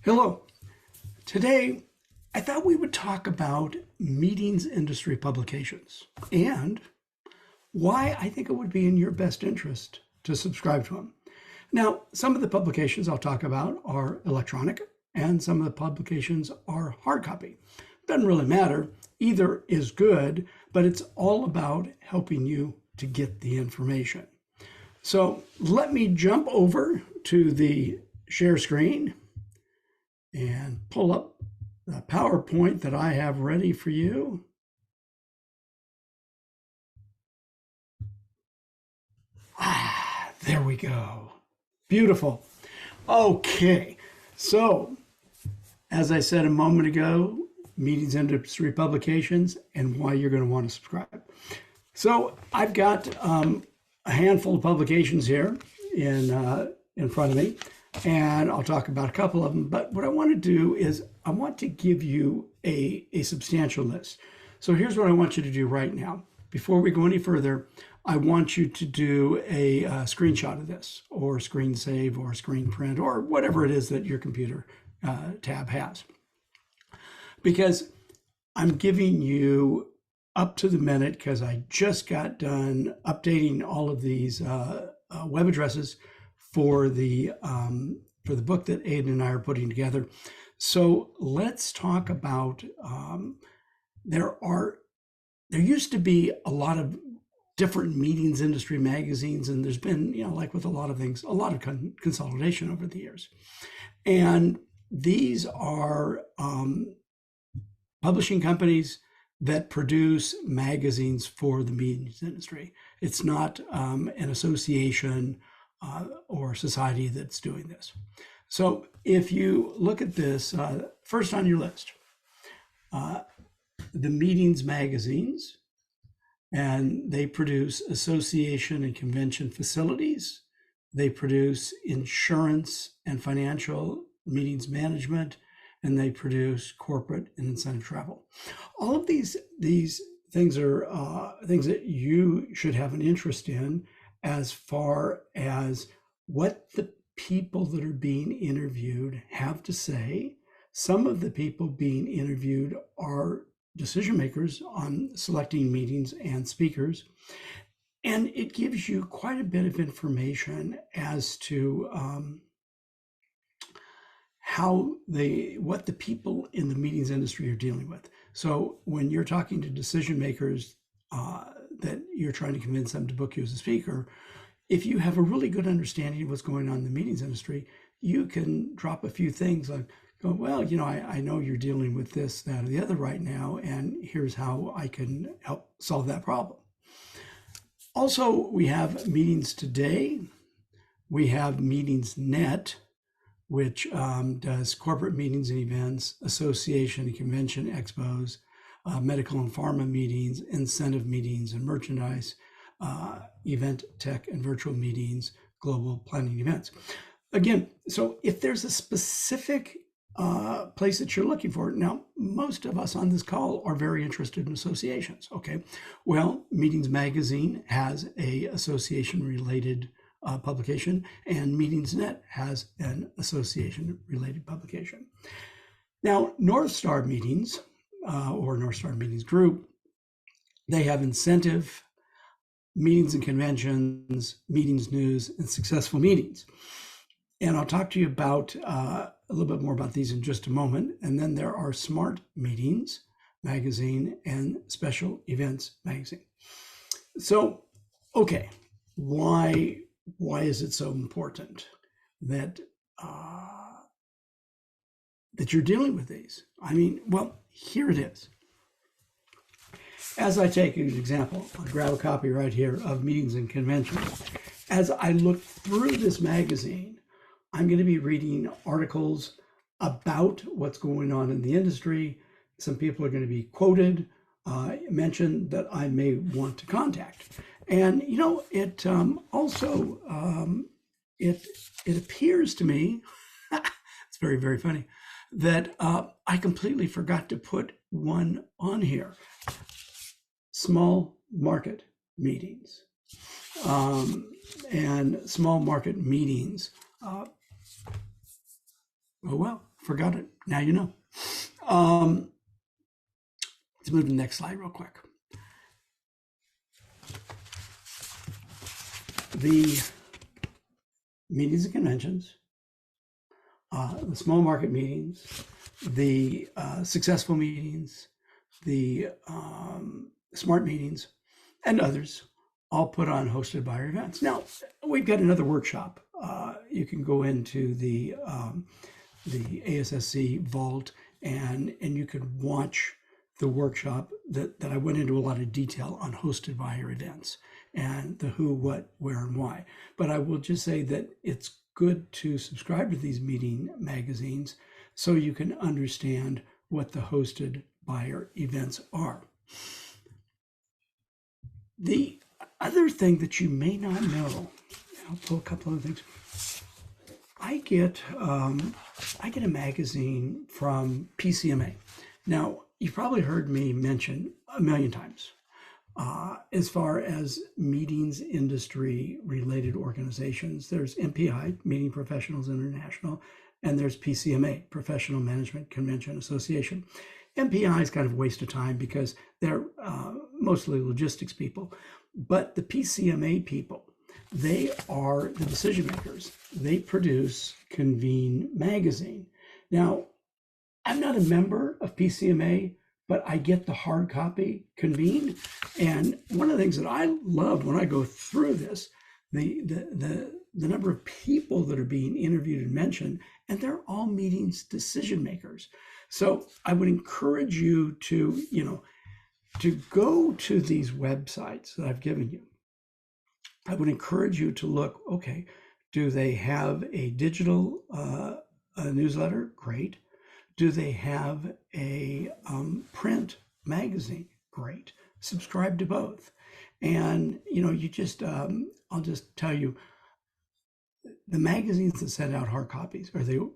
Hello. Today, I thought we would talk about meetings industry publications and why I think it would be in your best interest to subscribe to them. Now, some of the publications I'll talk about are electronic and some of the publications are hard copy. Doesn't really matter. Either is good, but it's all about helping you to get the information. So let me jump over to the share screen and pull up the PowerPoint that I have ready for you. There we go. Beautiful. Okay, so as I said a moment ago, meetings industry publications and why you're going to want to subscribe. So I've got a handful of publications here in front of me, and I'll talk about a couple of them. But what I want to do is I want to give you a substantial list. So here's what I want you to do right now. Before we go any further, I want you to do a screenshot of this, or screen save, or screen print, or whatever it is that your computer tab has. Because I'm giving you up to the minute, because I just got done updating all of these web addresses for the book that Aidan and I are putting together. So let's talk about there used to be a lot of different meetings industry magazines, and there's been, like with a lot of things, a lot of consolidation over the years. And these are publishing companies that produce magazines for the meetings industry. It's not an association or society that's doing this. So if you look at this, first on your list, the meetings magazines, and they produce association and convention facilities. They produce insurance and financial meetings management, and they produce corporate and incentive travel. All of these things are things that you should have an interest in, as far as what the people that are being interviewed have to say. Some of the people being interviewed are decision makers on selecting meetings and speakers. And it gives you quite a bit of information as to what the people in the meetings industry are dealing with. So when you're talking to decision makers that you're trying to convince them to book you as a speaker, if you have a really good understanding of what's going on in the meetings industry, you can drop a few things like, go, well, I know you're dealing with this, that, or the other right now, and here's how I can help solve that problem. Also, we have Meetings Today. We have Meetings Net, which does corporate meetings and events, association and convention expos, medical and pharma meetings, incentive meetings and merchandise, event tech and virtual meetings, global planning events. Again, so if there's a specific place that you're looking for. Now, most of us on this call are very interested in associations. Okay, well, Meetings Magazine has a association-related publication, and MeetingsNet has an association-related publication. Now, North Star Meetings, or North Star Meetings Group, they have incentive, meetings and conventions, meetings news, and successful meetings. And I'll talk to you about a little bit more about these in just a moment. And then there are Smart Meetings Magazine and Special Events Magazine. So, okay, why is it so important that that you're dealing with these? I mean, well, here it is. As I take an example, I'll grab a copy right here of Meetings and Conventions. As I look through this magazine, I'm going to be reading articles about what's going on in the industry. Some people are going to be quoted, mentioned that I may want to contact. And, it also, it appears to me, it's very, very funny, that I completely forgot to put one on here. Small market meetings. And small market meetings. Oh, well, forgot it. Now you know. Um, let's move to the next slide real quick. The meetings and conventions, the small market meetings, the successful meetings, the smart meetings, and others, all put on hosted buyer events. Now, we've got another workshop. You can go into the ASSC vault and you can watch the workshop that I went into a lot of detail on hosted buyer events and the who, what, where, and why. But I will just say that it's good to subscribe to these meeting magazines so you can understand what the hosted buyer events are. The other thing that you may not know, I'll pull a couple of things. I get a magazine from PCMA. Now, you've probably heard me mention a million times as far as meetings industry related organizations. There's MPI, Meeting Professionals International, and there's PCMA, Professional Management Convention Association. MPI is kind of a waste of time because they're mostly logistics people, but the PCMA people, they are the decision makers. They produce Convene magazine. Now, I'm not a member of PCMA, but I get the hard copy Convene. And one of the things that I love when I go through this, the number of people that are being interviewed and mentioned, and they're all meetings decision makers. So I would encourage you to, to go to these websites that I've given you. I would encourage you to look, okay, do they have a digital newsletter? Great. Do they have a print magazine? Great. Subscribe to both. And, you just, I'll just tell you, the magazines that send out hard copies, or the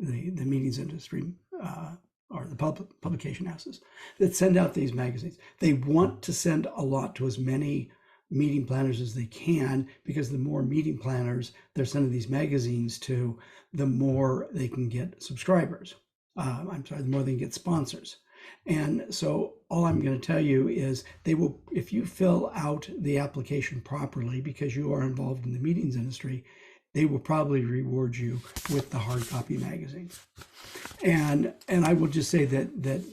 meetings industry, or the publication houses that send out these magazines, they want to send a lot to as many meeting planners as they can, because the more meeting planners they're sending these magazines to, the more they can get subscribers. The more they can get sponsors. And so all I'm going to tell you is they will, if you fill out the application properly, because you are involved in the meetings industry, they will probably reward you with the hard copy magazine. And I will just say that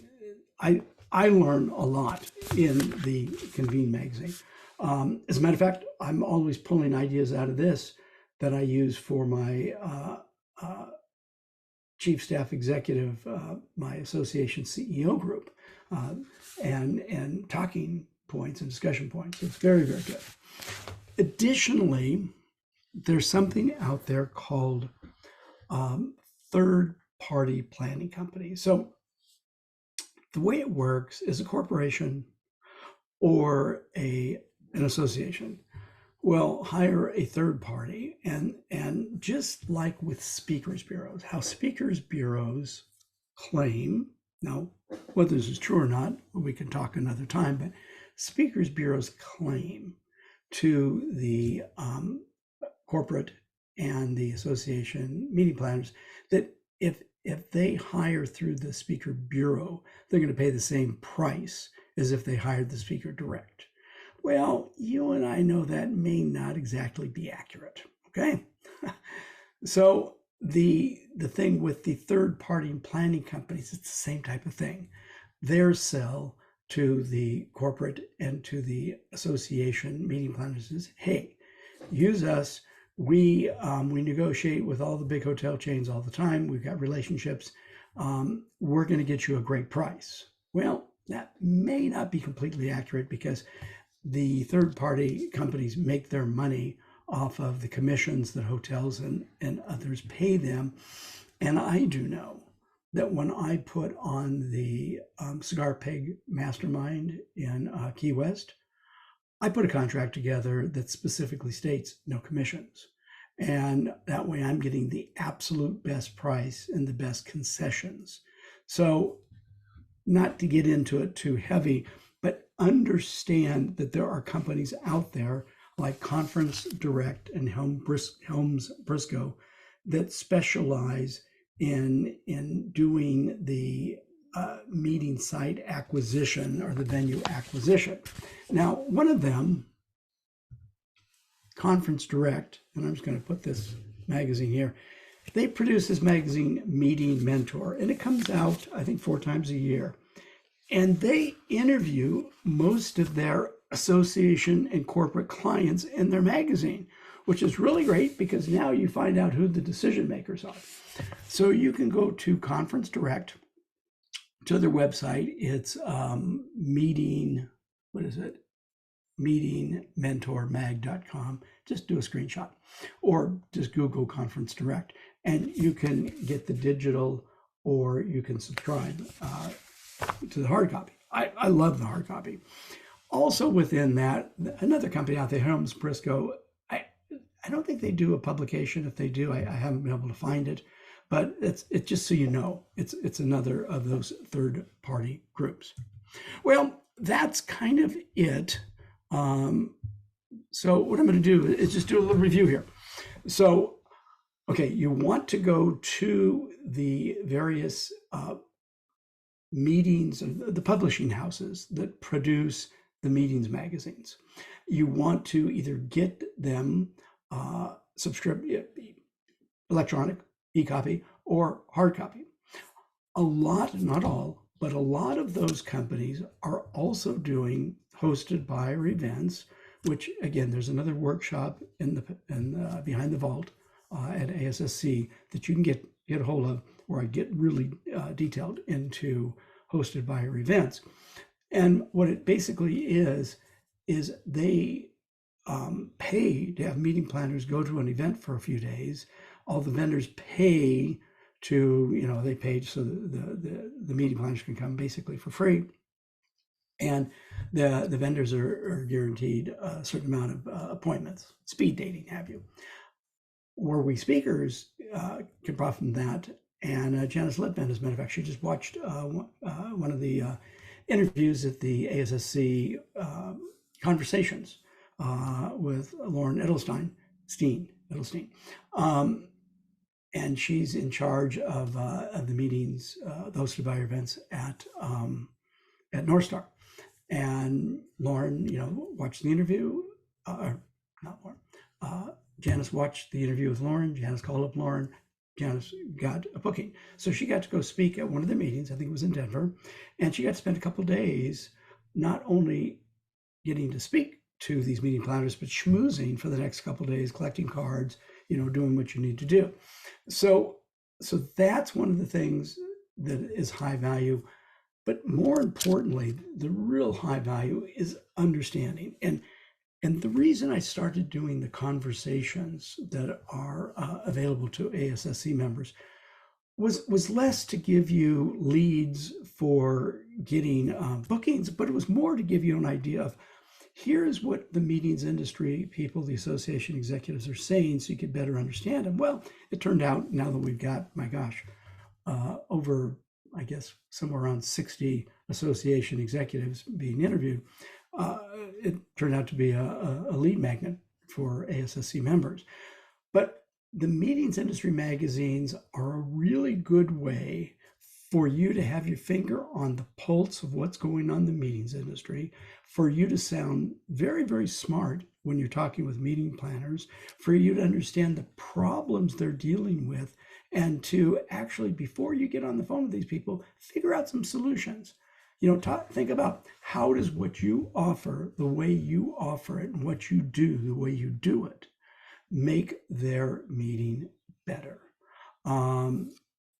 I learn a lot in the Convene magazine. As a matter of fact, I'm always pulling ideas out of this that I use for my chief staff executive, my association CEO group, and talking points and discussion points. It's very, very good. Additionally, there's something out there called third-party planning companies. So the way it works is a corporation or an association will hire a third party, and just like with speakers bureaus, how speakers bureaus claim, now whether this is true or not, we can talk another time, but speakers bureaus claim to the corporate and the association meeting planners that if they hire through the speaker bureau, they're going to pay the same price as if they hired the speaker direct. Well, you and I know that may not exactly be accurate, okay? So the thing with the third-party planning companies, it's the same type of thing. Their sell to the corporate and to the association meeting planners is, hey, use us. We negotiate with all the big hotel chains all the time. We've got relationships. We're going to get you a great price. Well, that may not be completely accurate, because the third-party companies make their money off of the commissions that hotels and others pay them. And I do know that when I put on the Cigar Pig Mastermind in Key West, I put a contract together that specifically states no commissions. And that way I'm getting the absolute best price and the best concessions. So not to get into it too heavy, but understand that there are companies out there like Conference Direct and Helms Briscoe that specialize in doing the meeting site acquisition or the venue acquisition. Now, one of them, Conference Direct, and I'm just going to put this magazine here. They produce this magazine, Meeting Mentor, and it comes out, I think, 4 times a year. And they interview most of their association and corporate clients in their magazine, which is really great because now you find out who the decision makers are. So you can go to Conference Direct, to their website. It's meetingmentormag.com. Just do a screenshot or just Google Conference Direct, and you can get the digital or you can subscribe to the hard copy. I love the hard copy. Also within that, another company out there, Helms Briscoe, I don't think they do a publication. If they do, I haven't been able to find it, but it's just so you know, it's another of those third-party groups. Well, that's kind of it. So what I'm going to do is just do a little review here. So, okay, you want to go to the various meetings, the publishing houses that produce the meetings magazines. You want to either get them electronic, e-copy, or hard copy. A lot, not all, but a lot of those companies are also doing hosted by or events, which again, there's another workshop in behind the vault at ASSC that you can get a hold of, where I get really detailed into hosted by or events. And what it basically is they pay to have meeting planners go to an event for a few days. All the vendors pay to, they pay so the meeting planners can come basically for free. And the vendors are guaranteed a certain amount of appointments, speed dating, have you. Where we speakers can profit from that. And Janice Litvin, as a matter of fact, she just watched one of the interviews at the ASSC conversations with Lauren Edelstein. And she's in charge of the meetings, the hosted by events at North Star. And Lauren, watched the interview, not Lauren, Janice watched the interview with Lauren. Janice called up Lauren. Janice got a booking. So she got to go speak at one of the meetings, I think it was in Denver, and she got to spend a couple of days not only getting to speak to these meeting planners, but schmoozing for the next couple of days, collecting cards, doing what you need to do. So that's one of the things that is high value. But more importantly, the real high value is understanding. And the reason I started doing the conversations that are available to ASSC members was less to give you leads for getting bookings, but it was more to give you an idea of, here's what the meetings industry people, the association executives are saying, so you could better understand them. Well, it turned out now that we've got, my gosh, over, I guess, somewhere around 60 association executives being interviewed, it turned out to be a lead magnet for ASSC members. But the meetings industry magazines are a really good way for you to have your finger on the pulse of what's going on in the meetings industry, for you to sound very, very smart when you're talking with meeting planners, for you to understand the problems they're dealing with, and to actually, before you get on the phone with these people, figure out some solutions. Think about, how does what you offer, the way you offer it, and what you do, the way you do it, make their meeting better?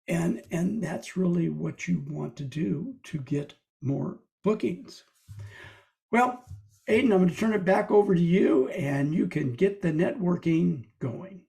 And that's really what you want to do to get more bookings. Well, Aidan, I'm going to turn it back over to you, and you can get the networking going.